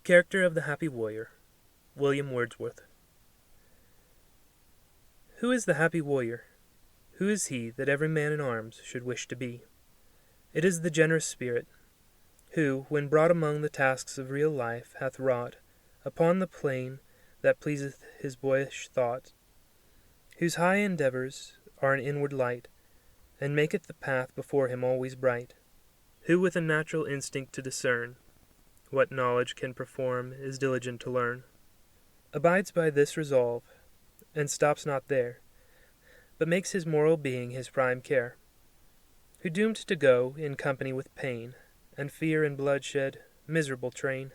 Character of the Happy Warrior, William Wordsworth. Who is the happy warrior? Who is he that every man in arms should wish to be? It is the generous spirit, who, when brought among the tasks of real life, hath wrought upon the plain that pleaseth his boyish thought, whose high endeavours are an inward light, and maketh the path before him always bright, who with a natural instinct to discern what knowledge can perform is diligent to learn, abides by this resolve, and stops not there, but makes his moral being his prime care, who doomed to go in company with pain, and fear and bloodshed, miserable train,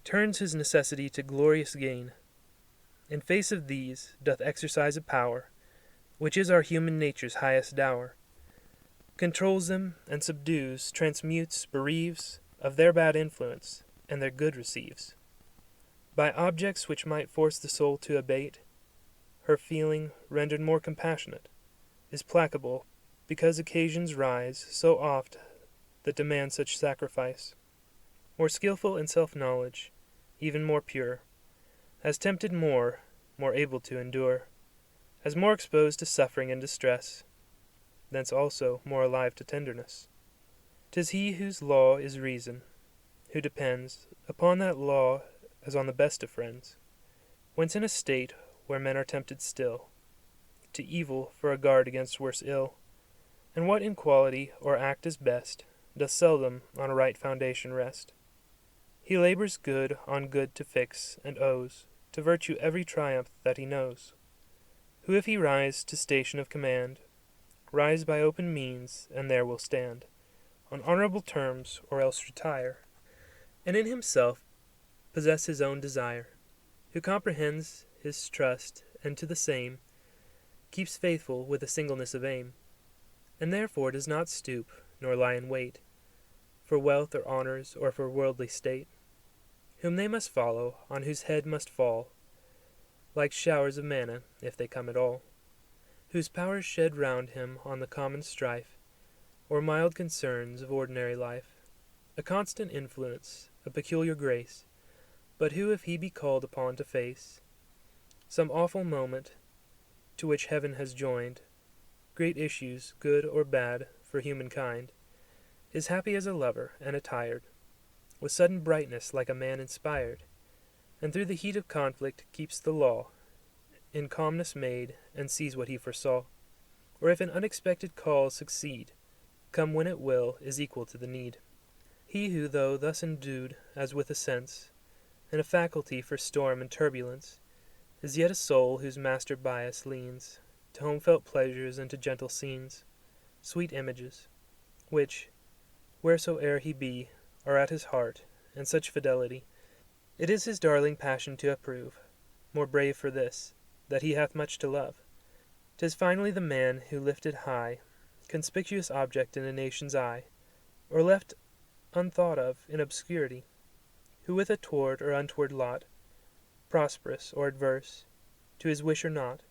turns his necessity to glorious gain, in face of these doth exercise a power, which is our human nature's highest dower, controls them, and subdues, transmutes, bereaves, of their bad influence, and their good receives. By objects which might force the soul to abate, her feeling, rendered more compassionate, is placable, because occasions rise so oft that demand such sacrifice. More skilful in self-knowledge, even more pure, as tempted more able to endure, as more exposed to suffering and distress, thence also more alive to tenderness. 'Tis he whose law is reason, who depends upon that law as on the best of friends, whence in a state where men are tempted still to evil for a guard against worse ill, and what in quality or act is best doth seldom on a right foundation rest. He labours good on good to fix, and owes to virtue every triumph that he knows, who if he rise to station of command, rise by open means, and there will stand on honourable terms, or else retire, and in himself possess his own desire, who comprehends his trust, and to the same keeps faithful with a singleness of aim, and therefore does not stoop nor lie in wait for wealth or honours or for worldly state, whom they must follow, on whose head must fall like showers of manna, if they come at all, whose powers shed round him on the common strife or mild concerns of ordinary life a constant influence, a peculiar grace, but who, if he be called upon to face some awful moment to which heaven has joined great issues, good or bad, for humankind, is happy as a lover, and attired with sudden brightness like a man inspired, and through the heat of conflict keeps the law in calmness made, and sees what he foresaw, or if an unexpected call succeed, come when it will, is equal to the need. He who, though thus endued as with a sense and a faculty for storm and turbulence, is yet a soul whose master bias leans to home-felt pleasures and to gentle scenes, sweet images, which, wheresoe'er he be, are at his heart, and such fidelity, it is his darling passion to approve, more brave for this, that he hath much to love. 'Tis finally the man who lifted high, conspicuous object in a nation's eye, or left unthought of in obscurity, who with a toward or untoward lot, prosperous or adverse, to his wish or not,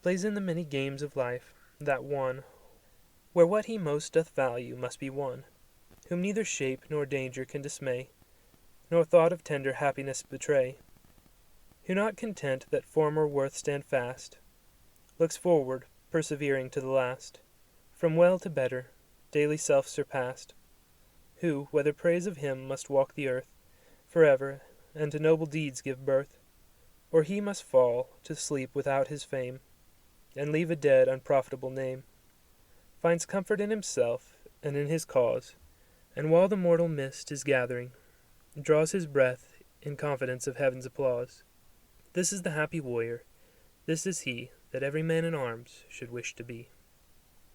plays in the many games of life that one, where what he most doth value must be won, whom neither shape nor danger can dismay, nor thought of tender happiness betray, who not content that former worth stand fast, looks forward, persevering to the last, from well to better, daily self-surpassed, who, whether praise of him must walk the earth forever, and to noble deeds give birth, or he must fall to sleep without his fame, and leave a dead unprofitable name, finds comfort in himself and in his cause, and while the mortal mist is gathering, draws his breath in confidence of heaven's applause. This is the happy warrior, this is he that every man in arms should wish to be.